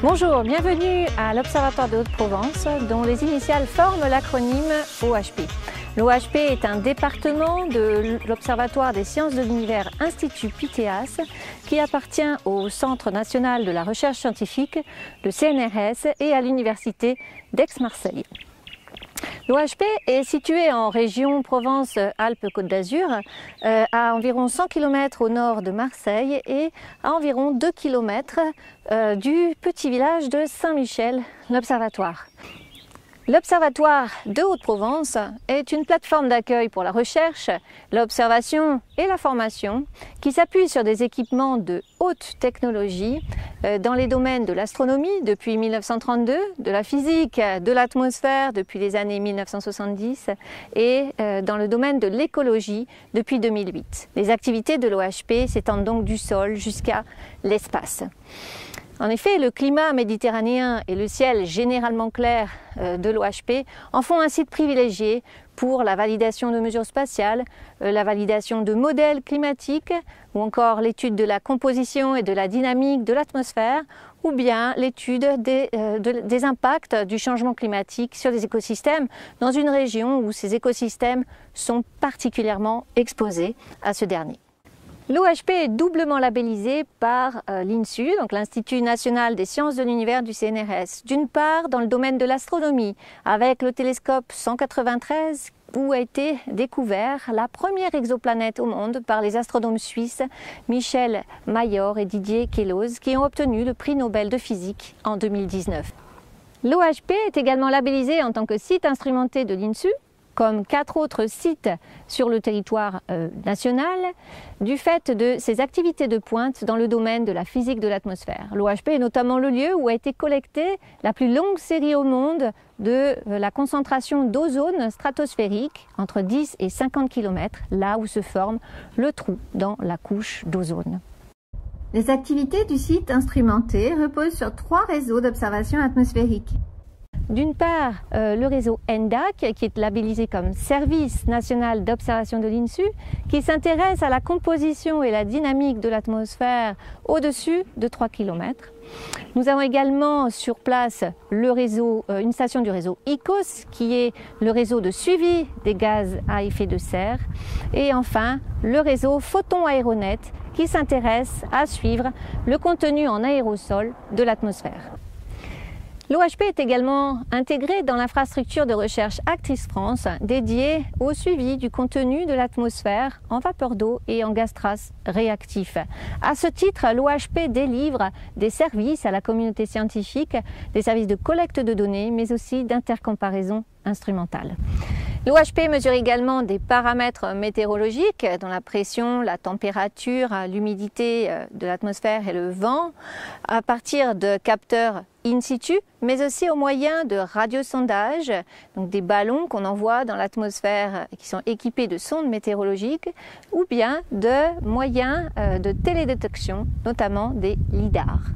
Bonjour, bienvenue à l'Observatoire de Haute-Provence, dont les initiales forment l'acronyme OHP. L'OHP est un département de l'Observatoire des sciences de l'univers Institut Pythéas qui appartient au Centre national de la recherche scientifique, le CNRS, et à l'Université d'Aix-Marseille. L'OHP est situé en région Provence-Alpes-Côte d'Azur, à environ 100 km au nord de Marseille et à environ 2 km du petit village de Saint-Michel, l'Observatoire. L'Observatoire de Haute-Provence est une plateforme d'accueil pour la recherche, l'observation et la formation qui s'appuie sur des équipements de haute technologie dans les domaines de l'astronomie depuis 1932, de la physique, de l'atmosphère depuis les années 1970 et dans le domaine de l'écologie depuis 2008. Les activités de l'OHP s'étendent donc du sol jusqu'à l'espace. En effet, le climat méditerranéen et le ciel généralement clair de l'OHP en font un site privilégié pour la validation de mesures spatiales, la validation de modèles climatiques ou encore l'étude de la composition et de la dynamique de l'atmosphère ou bien l'étude des impacts du changement climatique sur les écosystèmes dans une région où ces écosystèmes sont particulièrement exposés à ce dernier. L'OHP est doublement labellisé par l'INSU, donc l'Institut national des sciences de l'univers du CNRS. D'une part, dans le domaine de l'astronomie, avec le télescope 193, où a été découvert la première exoplanète au monde par les astronomes suisses Michel Mayor et Didier Queloz, qui ont obtenu le prix Nobel de physique en 2019. L'OHP est également labellisé en tant que site instrumenté de l'INSU, comme 4 autres sites sur le territoire national, du fait de ses activités de pointe dans le domaine de la physique de l'atmosphère. L'OHP est notamment le lieu où a été collectée la plus longue série au monde de la concentration d'ozone stratosphérique, entre 10 et 50 km, là où se forme le trou dans la couche d'ozone. Les activités du site instrumenté reposent sur 3 réseaux d'observation atmosphérique. D'une part, le réseau NDAC, qui est labellisé comme Service national d'observation de l'INSU, qui s'intéresse à la composition et la dynamique de l'atmosphère au-dessus de 3 km. Nous avons également sur place une station du réseau ICOS, qui est le réseau de suivi des gaz à effet de serre. Et enfin, le réseau Photon-Aéronet, qui s'intéresse à suivre le contenu en aérosol de l'atmosphère. L'OHP est également intégré dans l'infrastructure de recherche Actis France dédiée au suivi du contenu de l'atmosphère en vapeur d'eau et en gaz trace réactif. À ce titre, l'OHP délivre des services à la communauté scientifique, des services de collecte de données, mais aussi d'intercomparaison instrumentale. L'OHP mesure également des paramètres météorologiques dont la pression, la température, l'humidité de l'atmosphère et le vent à partir de capteurs in situ, mais aussi au moyen de radiosondages, donc des ballons qu'on envoie dans l'atmosphère qui sont équipés de sondes météorologiques, ou bien de moyens de télédétection, notamment des lidars.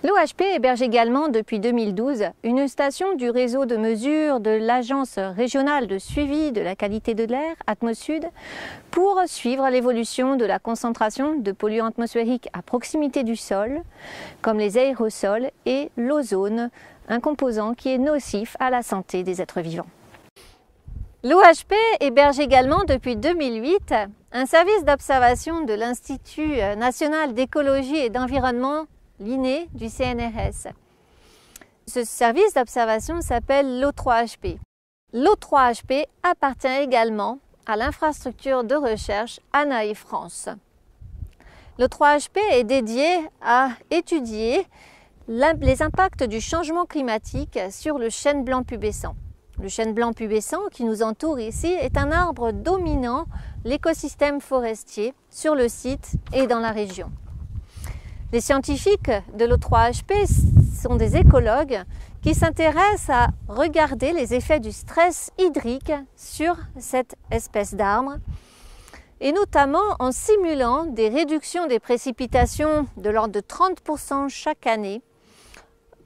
L'OHP héberge également depuis 2012 une station du réseau de mesure de l'Agence régionale de suivi de la qualité de l'air, Atmosud, pour suivre l'évolution de la concentration de polluants atmosphériques à proximité du sol, comme les aérosols et l'ozone, un composant qui est nocif à la santé des êtres vivants. L'OHP héberge également depuis 2008 un service d'observation de l'Institut national d'écologie et d'environnement, l'INE du CNRS. Ce service d'observation s'appelle l'O3HP. L'O3HP appartient également à l'infrastructure de recherche ANAE France. L'O3HP est dédié à étudier les impacts du changement climatique sur le chêne blanc pubescent. Le chêne blanc pubescent qui nous entoure ici est un arbre dominant l'écosystème forestier sur le site et dans la région. Les scientifiques de l'O3HP sont des écologues qui s'intéressent à regarder les effets du stress hydrique sur cette espèce d'arbre et notamment en simulant des réductions des précipitations de l'ordre de 30% chaque année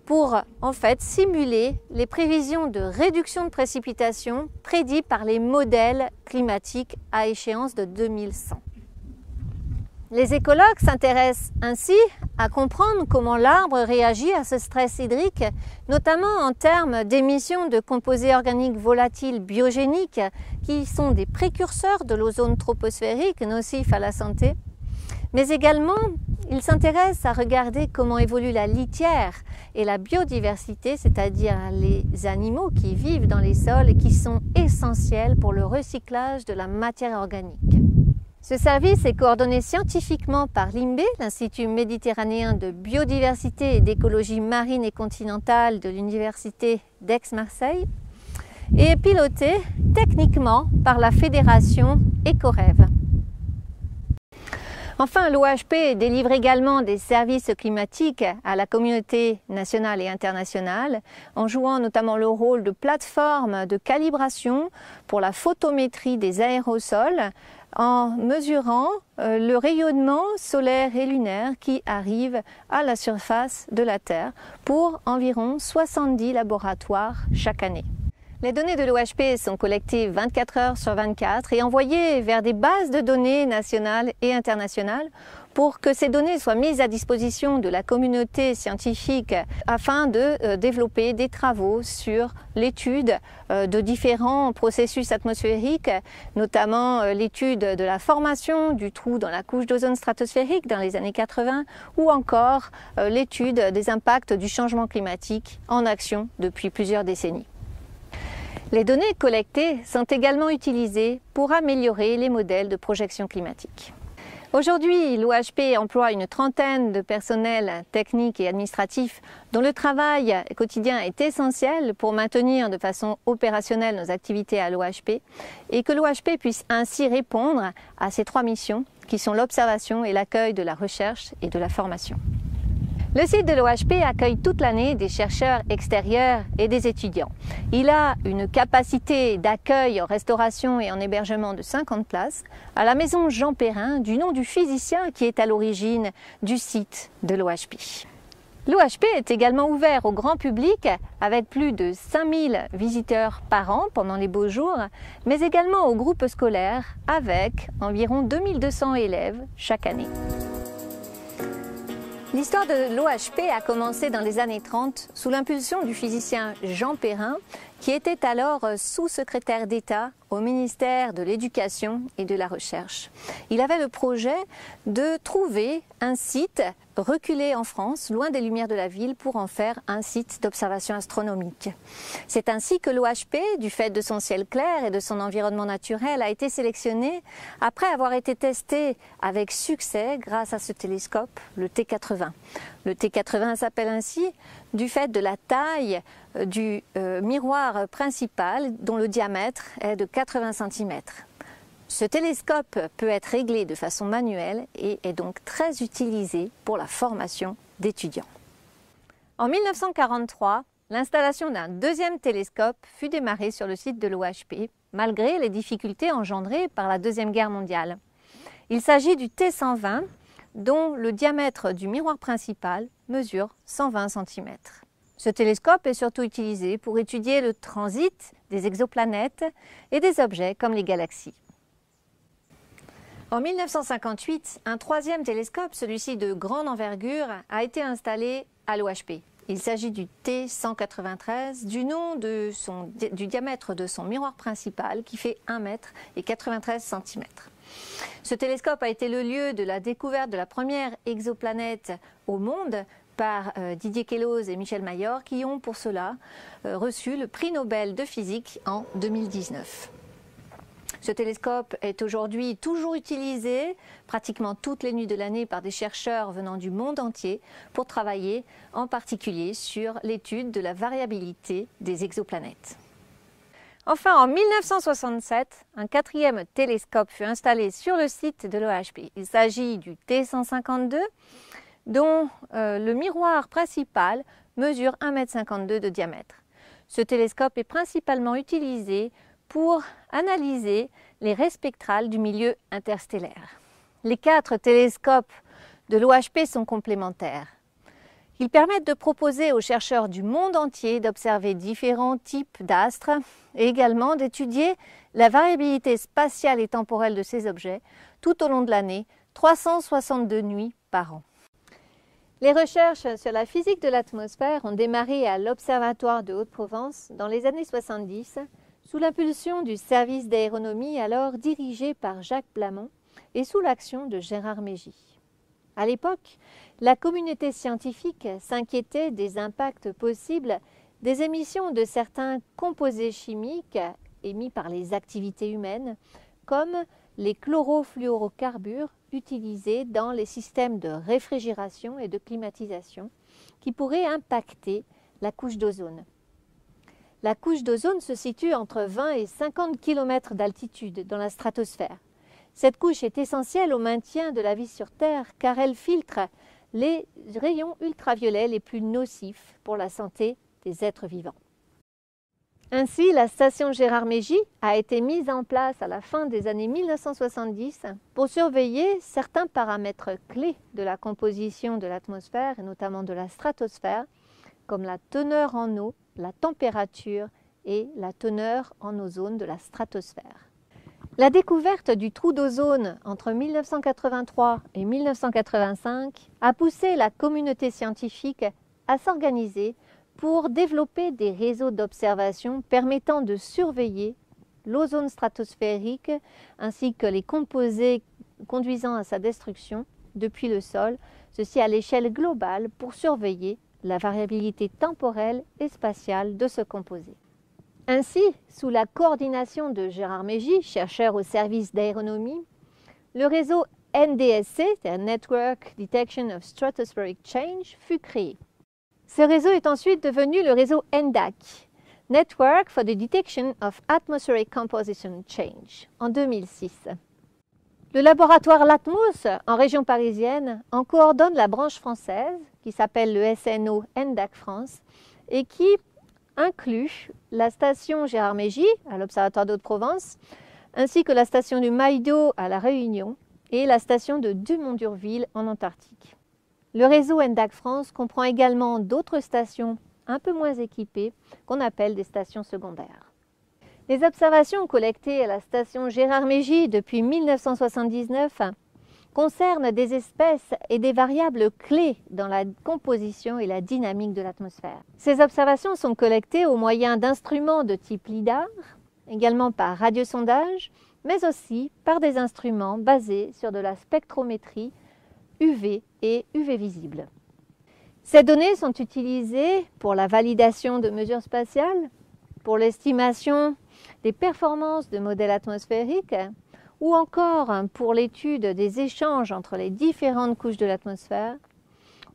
pour en fait simuler les prévisions de réduction de précipitations prédites par les modèles climatiques à échéance de 2100. Les écologues s'intéressent ainsi à comprendre comment l'arbre réagit à ce stress hydrique, notamment en termes d'émissions de composés organiques volatiles biogéniques qui sont des précurseurs de l'ozone troposphérique nocif à la santé. Mais également, ils s'intéressent à regarder comment évolue la litière et la biodiversité, c'est-à-dire les animaux qui vivent dans les sols et qui sont essentiels pour le recyclage de la matière organique. Ce service est coordonné scientifiquement par l'INBE, l'Institut méditerranéen de biodiversité et d'écologie marine et continentale de l'Université d'Aix-Marseille, et est piloté techniquement par la fédération Ecorève. Enfin, l'OHP délivre également des services climatiques à la communauté nationale et internationale, en jouant notamment le rôle de plateforme de calibration pour la photométrie des aérosols, en mesurant le rayonnement solaire et lunaire qui arrive à la surface de la Terre pour environ 70 laboratoires chaque année. Les données de l'OHP sont collectées 24 heures sur 24 et envoyées vers des bases de données nationales et internationales pour que ces données soient mises à disposition de la communauté scientifique afin de développer des travaux sur l'étude de différents processus atmosphériques, notamment l'étude de la formation du trou dans la couche d'ozone stratosphérique dans les années 80 ou encore l'étude des impacts du changement climatique en action depuis plusieurs décennies. Les données collectées sont également utilisées pour améliorer les modèles de projection climatique. Aujourd'hui, l'OHP emploie une trentaine de personnels techniques et administratifs dont le travail quotidien est essentiel pour maintenir de façon opérationnelle nos activités à l'OHP et que l'OHP puisse ainsi répondre à ces trois missions qui sont l'observation et l'accueil de la recherche et de la formation. Le site de l'OHP accueille toute l'année des chercheurs extérieurs et des étudiants. Il a une capacité d'accueil en restauration et en hébergement de 50 places à la maison Jean Perrin, du nom du physicien qui est à l'origine du site de l'OHP. L'OHP est également ouvert au grand public avec plus de 5000 visiteurs par an pendant les beaux jours, mais également aux groupes scolaires avec environ 2200 élèves chaque année. L'histoire de l'OHP a commencé dans les années 30 sous l'impulsion du physicien Jean Perrin, qui était alors sous-secrétaire d'État au ministère de l'Éducation et de la Recherche. Il avait le projet de trouver un site reculé en France, loin des lumières de la ville, pour en faire un site d'observation astronomique. C'est ainsi que l'OHP, du fait de son ciel clair et de son environnement naturel, a été sélectionné après avoir été testé avec succès grâce à ce télescope, le T80. Le T80 s'appelle ainsi du fait de la taille du miroir principal dont le diamètre est de 80 cm. Ce télescope peut être réglé de façon manuelle et est donc très utilisé pour la formation d'étudiants. En 1943, l'installation d'un deuxième télescope fut démarrée sur le site de l'OHP, malgré les difficultés engendrées par la Deuxième Guerre mondiale. Il s'agit du T120, dont le diamètre du miroir principal mesure 120 cm. Ce télescope est surtout utilisé pour étudier le transit des exoplanètes et des objets comme les galaxies. En 1958, un troisième télescope, celui-ci de grande envergure, a été installé à l'OHP. Il s'agit du T193, du nom du diamètre de son miroir principal qui fait 1 mètre et 93 cm. Ce télescope a été le lieu de la découverte de la première exoplanète au monde par Didier Queloz et Michel Mayor, qui ont pour cela reçu le prix Nobel de physique en 2019. Ce télescope est aujourd'hui toujours utilisé pratiquement toutes les nuits de l'année par des chercheurs venant du monde entier pour travailler en particulier sur l'étude de la variabilité des exoplanètes. Enfin, en 1967, un quatrième télescope fut installé sur le site de l'OHP. Il s'agit du T152, dont le miroir principal mesure 1,52 m de diamètre. Ce télescope est principalement utilisé pour analyser les raies spectrales du milieu interstellaire. Les 4 télescopes de l'OHP sont complémentaires. Ils permettent de proposer aux chercheurs du monde entier d'observer différents types d'astres et également d'étudier la variabilité spatiale et temporelle de ces objets tout au long de l'année, 362 nuits par an. Les recherches sur la physique de l'atmosphère ont démarré à l'Observatoire de Haute-Provence dans les années 70 sous l'impulsion du service d'aéronomie alors dirigé par Jacques Blamont et sous l'action de Gérard Mégy. À l'époque, la communauté scientifique s'inquiétait des impacts possibles des émissions de certains composés chimiques émis par les activités humaines, comme les chlorofluorocarbures utilisés dans les systèmes de réfrigération et de climatisation, qui pourraient impacter la couche d'ozone. La couche d'ozone se situe entre 20 et 50 km d'altitude dans la stratosphère. Cette couche est essentielle au maintien de la vie sur Terre car elle filtre les rayons ultraviolets les plus nocifs pour la santé des êtres vivants. Ainsi, la station Gérard Mégy a été mise en place à la fin des années 1970 pour surveiller certains paramètres clés de la composition de l'atmosphère et notamment de la stratosphère, comme la teneur en eau, la température et la teneur en ozone de la stratosphère. La découverte du trou d'ozone entre 1983 et 1985 a poussé la communauté scientifique à s'organiser pour développer des réseaux d'observation permettant de surveiller l'ozone stratosphérique ainsi que les composés conduisant à sa destruction depuis le sol, ceci à l'échelle globale pour surveiller la variabilité temporelle et spatiale de ce composé. Ainsi, sous la coordination de Gérard Mégy, chercheur au service d'aéronomie, le réseau NDSC, Network Detection of Stratospheric Change, fut créé. Ce réseau est ensuite devenu le réseau NDAC, Network for the Detection of Atmospheric Composition Change, en 2006. Le laboratoire LATMOS, en région parisienne, en coordonne la branche française, qui s'appelle le SNO NDAC France, et qui inclut la station Gérard Mégy, à l'Observatoire de Haute-Provence, ainsi que la station du Maïdo à La Réunion et la station de Dumont-d'Urville en Antarctique. Le réseau NDAC France comprend également d'autres stations un peu moins équipées qu'on appelle des stations secondaires. Les observations collectées à la station Gérard Mégy depuis 1979 concernent des espèces et des variables clés dans la composition et la dynamique de l'atmosphère. Ces observations sont collectées au moyen d'instruments de type LIDAR, également par radiosondage, mais aussi par des instruments basés sur de la spectrométrie UV et UV visible. Ces données sont utilisées pour la validation de mesures spatiales, pour l'estimation des performances de modèles atmosphériques ou encore pour l'étude des échanges entre les différentes couches de l'atmosphère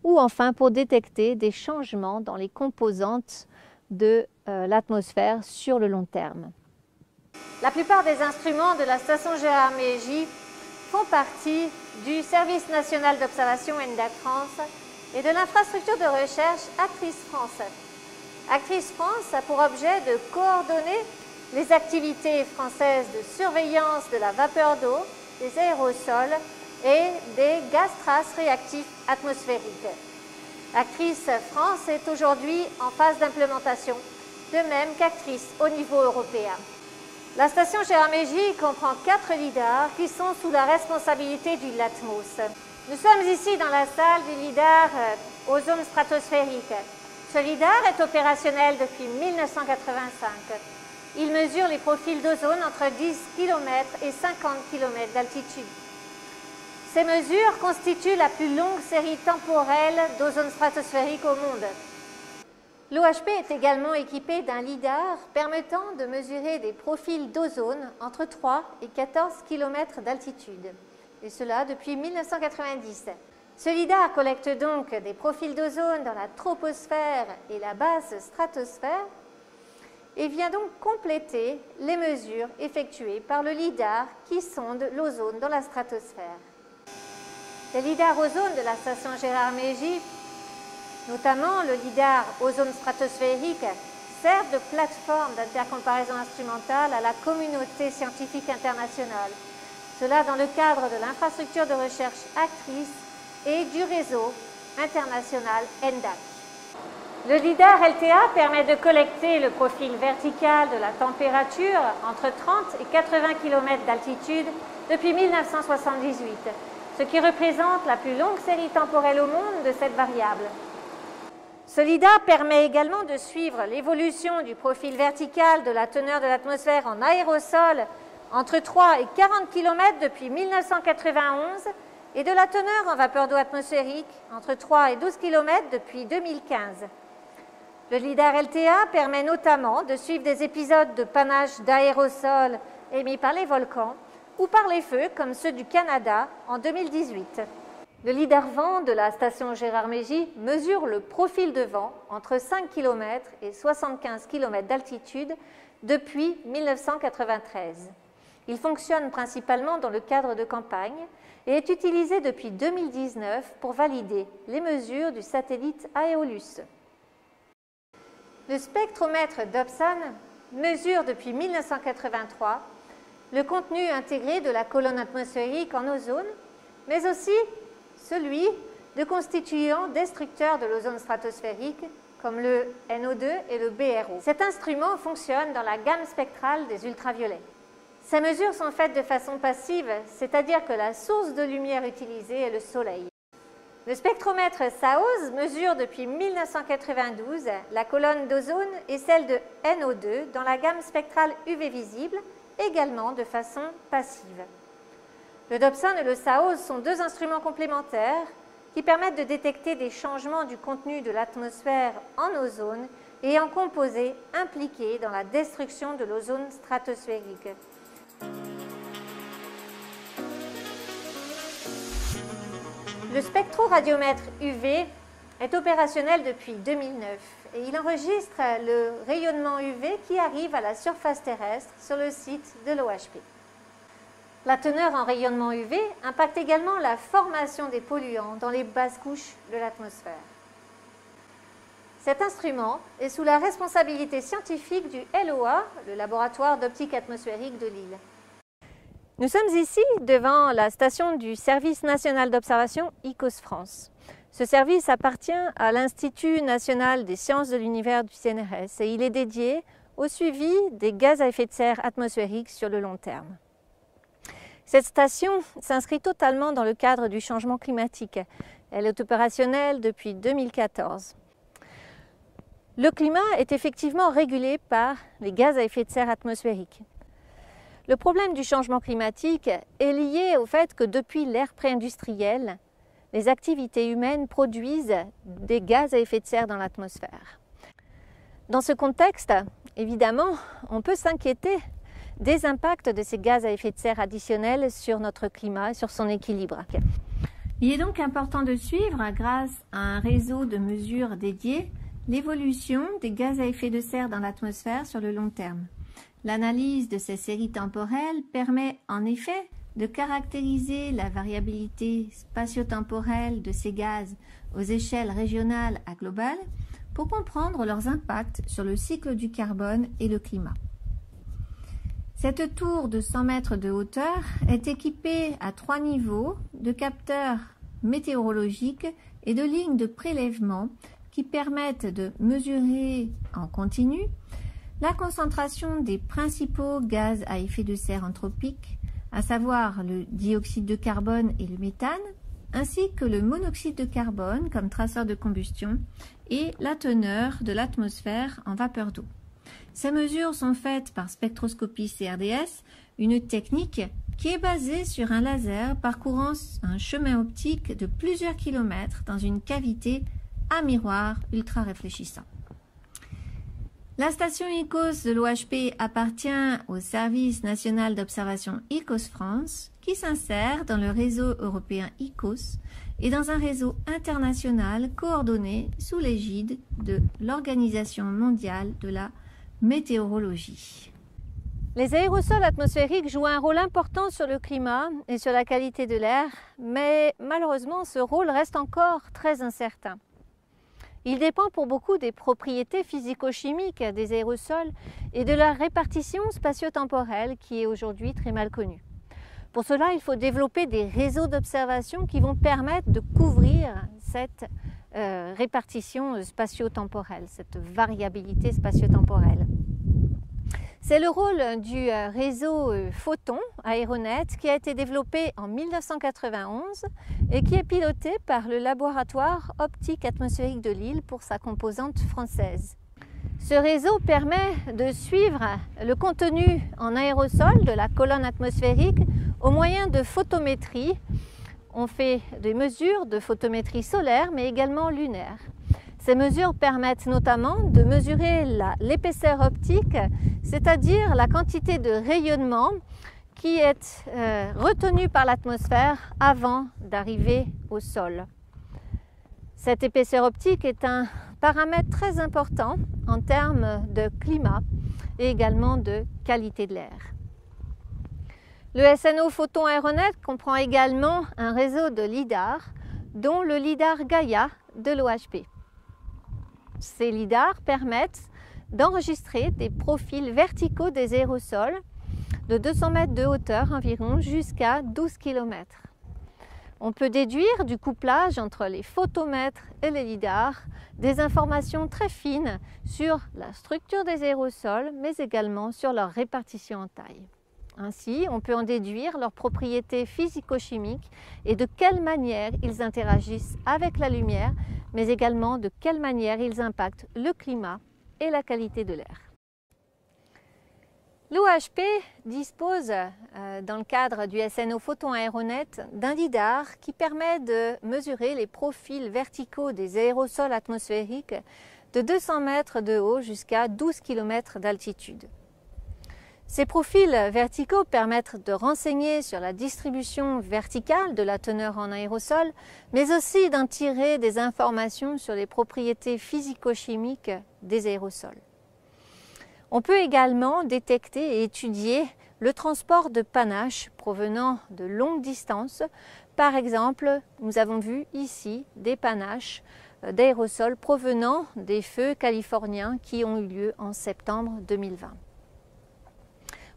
ou enfin pour détecter des changements dans les composantes de l'atmosphère sur le long terme. La plupart des instruments de la station Gérard Mégy font partie du Service national d'observation NDAC France et de l'infrastructure de recherche Actris France. Actris France a pour objet de coordonner les activités françaises de surveillance de la vapeur d'eau, des aérosols et des gaz traces réactifs atmosphériques. Actris France est aujourd'hui en phase d'implémentation, de même qu'Actris au niveau européen. La station Gérard Mégy comprend 4 lidars qui sont sous la responsabilité du LATMOS. Nous sommes ici dans la salle du lidar ozone stratosphérique. Ce lidar est opérationnel depuis 1985. Il mesure les profils d'ozone entre 10 km et 50 km d'altitude. Ces mesures constituent la plus longue série temporelle d'ozone stratosphérique au monde. L'OHP est également équipé d'un lidar permettant de mesurer des profils d'ozone entre 3 et 14 km d'altitude, et cela depuis 1990. Ce lidar collecte donc des profils d'ozone dans la troposphère et la basse stratosphère et vient donc compléter les mesures effectuées par le lidar qui sonde l'ozone dans la stratosphère. Les lidars ozone de la station Gérard Mégy, notamment le lidar ozone stratosphérique, servent de plateforme d'intercomparaison instrumentale à la communauté scientifique internationale. Cela dans le cadre de l'infrastructure de recherche Actris et du réseau international NDAC. Le lidar LTA permet de collecter le profil vertical de la température entre 30 et 80 km d'altitude depuis 1978. ce qui représente la plus longue série temporelle au monde de cette variable. Ce lidar permet également de suivre l'évolution du profil vertical de la teneur de l'atmosphère en aérosol entre 3 et 40 km depuis 1991 et de la teneur en vapeur d'eau atmosphérique entre 3 et 12 km depuis 2015. Le lidar LTA permet notamment de suivre des épisodes de panache d'aérosols émis par les volcans ou par les feux comme ceux du Canada en 2018. Le lidar vent de la station Gérardmer-Mégy mesure le profil de vent entre 5 km et 75 km d'altitude depuis 1993. Il fonctionne principalement dans le cadre de campagne et est utilisé depuis 2019 pour valider les mesures du satellite Aeolus. Le spectromètre Dobson mesure depuis 1983 le contenu intégré de la colonne atmosphérique en ozone, mais aussi celui de constituants destructeurs de l'ozone stratosphérique, comme le NO2 et le BRO. Cet instrument fonctionne dans la gamme spectrale des ultraviolets. Ces mesures sont faites de façon passive, c'est-à-dire que la source de lumière utilisée est le Soleil. Le spectromètre SAOS mesure depuis 1992 la colonne d'ozone et celle de NO2 dans la gamme spectrale UV visible, également de façon passive. Le Dobson et le SAOS sont deux instruments complémentaires qui permettent de détecter des changements du contenu de l'atmosphère en ozone et en composés impliqués dans la destruction de l'ozone stratosphérique. Le spectroradiomètre UV est opérationnel depuis 2009 et il enregistre le rayonnement UV qui arrive à la surface terrestre sur le site de l'OHP. La teneur en rayonnement UV impacte également la formation des polluants dans les basses couches de l'atmosphère. Cet instrument est sous la responsabilité scientifique du LOA, le laboratoire d'optique atmosphérique de Lille. Nous sommes ici devant la station du Service national d'observation ICOS France. Ce service appartient à l'Institut national des sciences de l'univers du CNRS et il est dédié au suivi des gaz à effet de serre atmosphériques sur le long terme. Cette station s'inscrit totalement dans le cadre du changement climatique. Elle est opérationnelle depuis 2014. Le climat est effectivement régulé par les gaz à effet de serre atmosphériques. Le problème du changement climatique est lié au fait que depuis l'ère pré-industrielle, les activités humaines produisent des gaz à effet de serre dans l'atmosphère. Dans ce contexte, évidemment, on peut s'inquiéter des impacts de ces gaz à effet de serre additionnels sur notre climat et sur son équilibre. Il est donc important de suivre, grâce à un réseau de mesures dédiées, l'évolution des gaz à effet de serre dans l'atmosphère sur le long terme. L'analyse de ces séries temporelles permet en effet de caractériser la variabilité spatio-temporelle de ces gaz aux échelles régionales à globales pour comprendre leurs impacts sur le cycle du carbone et le climat. Cette tour de 100 mètres de hauteur est équipée à 3 niveaux de capteurs météorologiques et de lignes de prélèvement qui permettent de mesurer en continu la concentration des principaux gaz à effet de serre anthropique, à savoir le dioxyde de carbone et le méthane, ainsi que le monoxyde de carbone comme traceur de combustion et la teneur de l'atmosphère en vapeur d'eau. Ces mesures sont faites par spectroscopie CRDS, une technique qui est basée sur un laser parcourant un chemin optique de plusieurs kilomètres dans une cavité à miroir ultra réfléchissant. La station ICOS de l'OHP appartient au Service national d'observation ICOS France, qui s'insère dans le réseau européen ICOS et dans un réseau international coordonné sous l'égide de l'Organisation mondiale de la météorologie. Les aérosols atmosphériques jouent un rôle important sur le climat et sur la qualité de l'air, mais malheureusement ce rôle reste encore très incertain. Il dépend pour beaucoup des propriétés physico-chimiques des aérosols et de leur répartition spatio-temporelle qui est aujourd'hui très mal connue. Pour cela, il faut développer des réseaux d'observation qui vont permettre de couvrir cette répartition spatio-temporelle, cette variabilité spatio-temporelle. C'est le rôle du réseau Photon Aéronet qui a été développé en 1991 et qui est piloté par le laboratoire optique atmosphérique de Lille pour sa composante française. Ce réseau permet de suivre le contenu en aérosol de la colonne atmosphérique au moyen de photométrie. On fait des mesures de photométrie solaire mais également lunaire. Ces mesures permettent notamment de mesurer l'épaisseur optique, c'est-à-dire la quantité de rayonnement qui est retenue par l'atmosphère avant d'arriver au sol. Cette épaisseur optique est un paramètre très important en termes de climat et également de qualité de l'air. Le SNO Photon Aéronet comprend également un réseau de lidars, dont le lidar Gaia de l'OHP. Ces lidars permettent d'enregistrer des profils verticaux des aérosols de 200 mètres de hauteur environ jusqu'à 12 km. On peut déduire du couplage entre les photomètres et les lidars des informations très fines sur la structure des aérosols, mais également sur leur répartition en taille. Ainsi, on peut en déduire leurs propriétés physico-chimiques et de quelle manière ils interagissent avec la lumière, mais également de quelle manière ils impactent le climat et la qualité de l'air. L'OHP dispose, dans le cadre du SNO Photon Aéronet, d'un lidar qui permet de mesurer les profils verticaux des aérosols atmosphériques de 200 mètres de haut jusqu'à 12 km d'altitude. Ces profils verticaux permettent de renseigner sur la distribution verticale de la teneur en aérosol, mais aussi d'en tirer des informations sur les propriétés physico-chimiques des aérosols. On peut également détecter et étudier le transport de panache provenant de longues distances. Par exemple, nous avons vu ici des panaches d'aérosols provenant des feux californiens qui ont eu lieu en septembre 2020.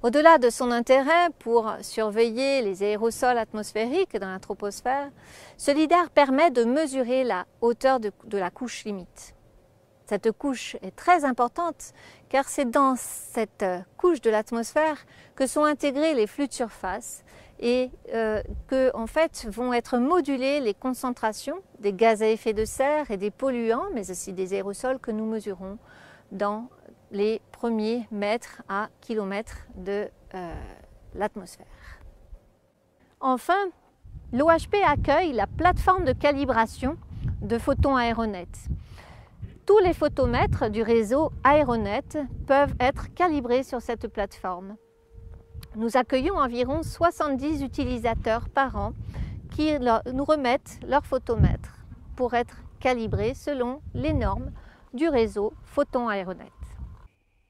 Au-delà de son intérêt pour surveiller les aérosols atmosphériques dans la troposphère, ce lidar permet de mesurer la hauteur de la couche limite. Cette couche est très importante car c'est dans cette couche de l'atmosphère que sont intégrés les flux de surface et que en fait vont être modulées les concentrations des gaz à effet de serre et des polluants, mais aussi des aérosols que nous mesurons dans les premiers mètres à kilomètres de l'atmosphère. Enfin, l'OHP accueille la plateforme de calibration de Photon Aéronet. Tous les photomètres du réseau Aéronet peuvent être calibrés sur cette plateforme. Nous accueillons environ 70 utilisateurs par an qui nous remettent leur photomètre pour être calibrés selon les normes du réseau Photon Aéronet.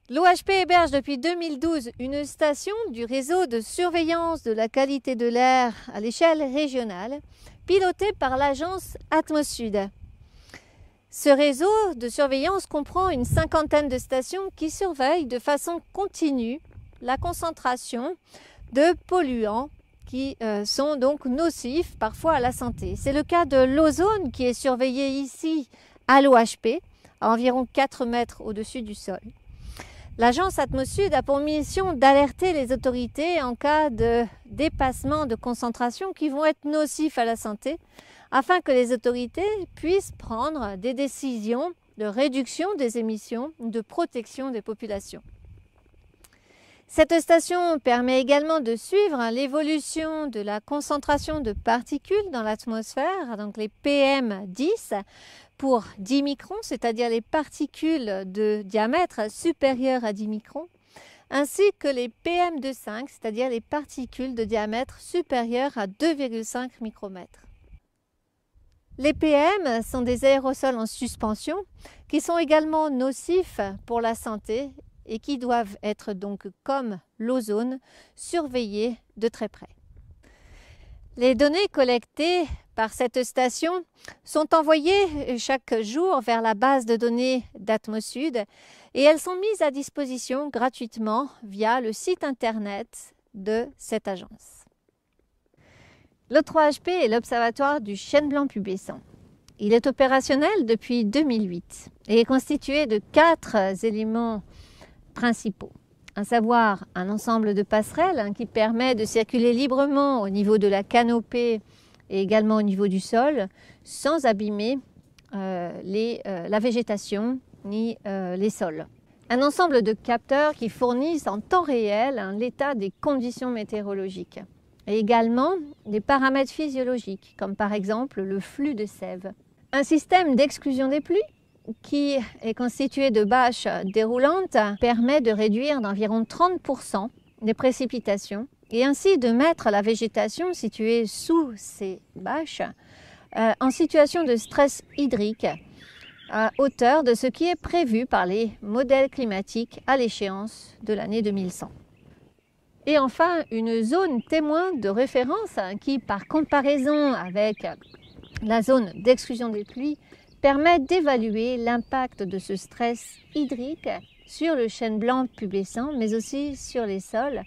L'OHP héberge depuis 2012 une station du réseau de surveillance de la qualité de l'air à l'échelle régionale, pilotée par l'agence Atmosud. Ce réseau de surveillance comprend une cinquantaine de stations qui surveillent de façon continue la concentration de polluants qui sont donc nocifs parfois à la santé. C'est le cas de l'ozone qui est surveillé ici à l'OHP, à environ 4 mètres au-dessus du sol. L'agence Atmosud a pour mission d'alerter les autorités en cas de dépassement de concentration qui vont être nocifs à la santé, afin que les autorités puissent prendre des décisions de réduction des émissions ou de protection des populations. Cette station permet également de suivre l'évolution de la concentration de particules dans l'atmosphère, donc les PM10 pour 10 microns, c'est-à-dire les particules de diamètre supérieur à 10 microns, ainsi que les PM2,5, c'est-à-dire les particules de diamètre supérieur à 2,5 micromètres. Les PM sont des aérosols en suspension qui sont également nocifs pour la santé et qui doivent être donc, comme l'ozone, surveillés de très près. Les données collectées par cette station sont envoyées chaque jour vers la base de données d'Atmosud et elles sont mises à disposition gratuitement via le site internet de cette agence. L'O3HP est l'observatoire du chêne blanc pubescent. Il est opérationnel depuis 2008 et est constitué de 4 éléments principaux. à savoir un ensemble de passerelles qui permet de circuler librement au niveau de la canopée et également au niveau du sol, sans abîmer la végétation ni les sols. Un ensemble de capteurs qui fournissent en temps réel l'état des conditions météorologiques et également des paramètres physiologiques, comme par exemple le flux de sève. Un système d'exclusion des pluies qui est constitué de bâches déroulantes permet de réduire d'environ 30% les précipitations et ainsi de mettre la végétation située sous ces bâches en situation de stress hydrique à hauteur de ce qui est prévu par les modèles climatiques à l'échéance de l'année 2100. Et enfin, une zone témoin de référence qui, par comparaison avec la zone d'exclusion des pluies, permet d'évaluer l'impact de ce stress hydrique sur le chêne blanc pubescent, mais aussi sur les sols,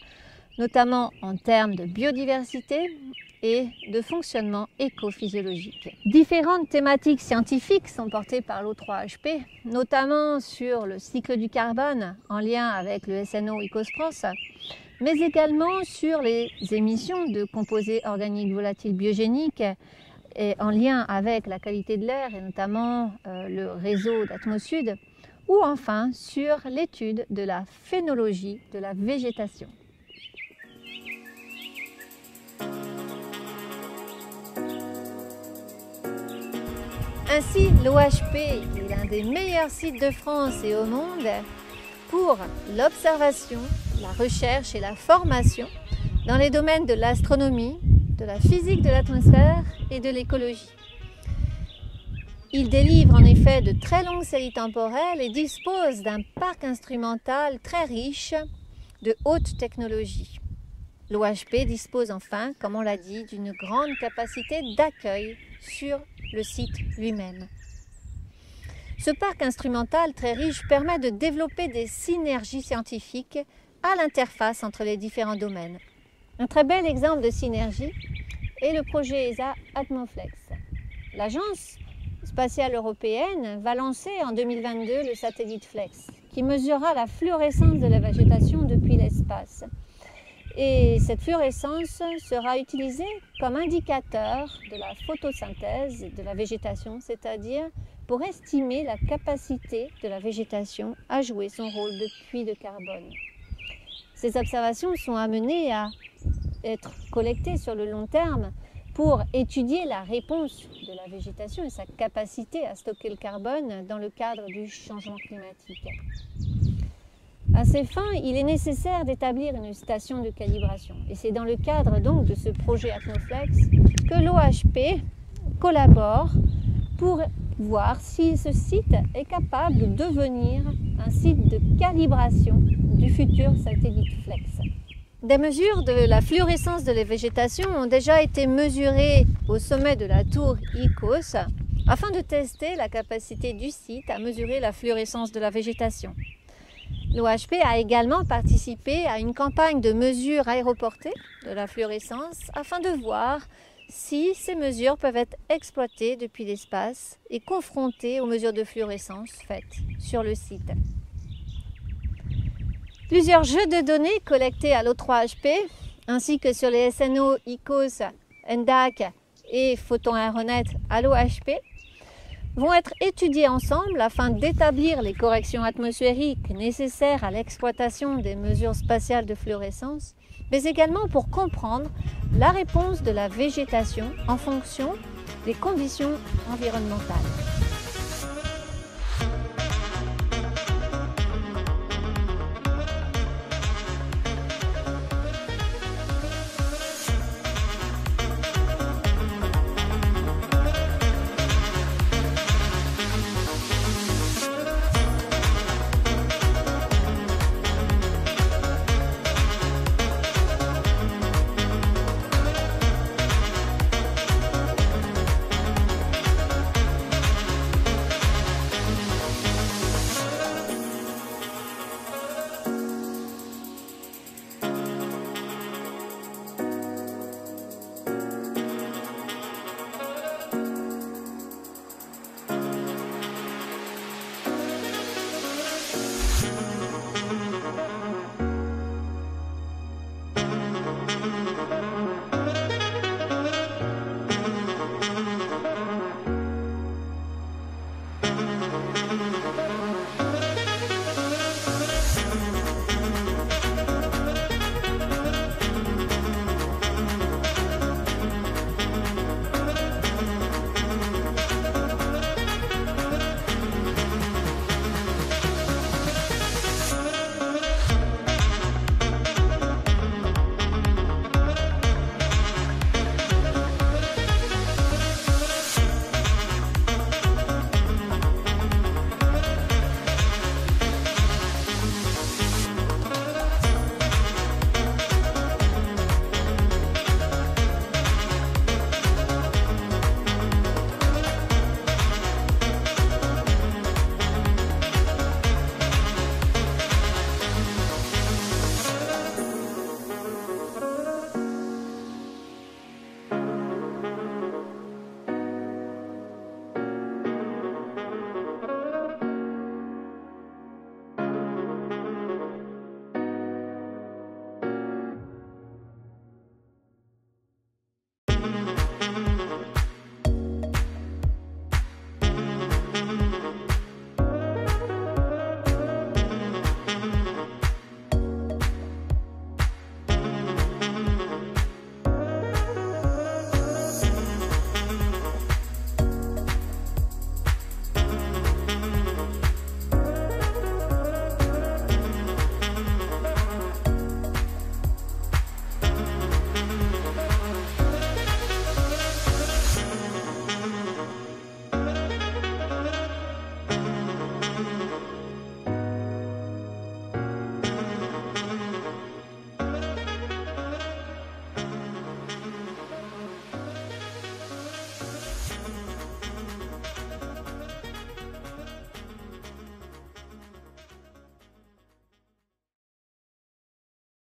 notamment en termes de biodiversité et de fonctionnement écophysiologique. Différentes thématiques scientifiques sont portées par l'O3HP, notamment sur le cycle du carbone en lien avec le SNO ICOS-PROS, mais également sur les émissions de composés organiques volatiles biogéniques et en lien avec la qualité de l'air et notamment le réseau d'Atmosud, ou enfin sur l'étude de la phénologie de la végétation. Ainsi, l'OHP est l'un des meilleurs sites de France et au monde pour l'observation, la recherche et la formation dans les domaines de l'astronomie, de la physique de l'atmosphère et de l'écologie. Il délivre en effet de très longues séries temporelles et dispose d'un parc instrumental très riche de haute technologie. L'OHP dispose enfin, comme on l'a dit, d'une grande capacité d'accueil sur le site lui-même. Ce parc instrumental très riche permet de développer des synergies scientifiques à l'interface entre les différents domaines. Un très bel exemple de synergie est le projet ESA Atmoflex. L'Agence spatiale européenne va lancer en 2022 le satellite FLEX, qui mesurera la fluorescence de la végétation depuis l'espace. Et cette fluorescence sera utilisée comme indicateur de la photosynthèse de la végétation, c'est-à-dire pour estimer la capacité de la végétation à jouer son rôle de puits de carbone. Ces observations sont amenées à être collectées sur le long terme pour étudier la réponse de la végétation et sa capacité à stocker le carbone dans le cadre du changement climatique. À ces fins, il est nécessaire d'établir une station de calibration. Et c'est dans le cadre donc de ce projet Atmoflex que l'OHP collabore pour voir si ce site est capable de devenir un site de calibration du futur satellite FLEX. Des mesures de la fluorescence de la végétation ont déjà été mesurées au sommet de la tour ICOS afin de tester la capacité du site à mesurer la fluorescence de la végétation. L'OHP a également participé à une campagne de mesures aéroportées de la fluorescence afin de voir si ces mesures peuvent être exploitées depuis l'espace et confrontées aux mesures de fluorescence faites sur le site. Plusieurs jeux de données collectés à l'O3HP ainsi que sur les SNO, ICOS, NDAC et Photon Aéronet à l'OHP vont être étudiés ensemble afin d'établir les corrections atmosphériques nécessaires à l'exploitation des mesures spatiales de fluorescence, mais également pour comprendre la réponse de la végétation en fonction des conditions environnementales.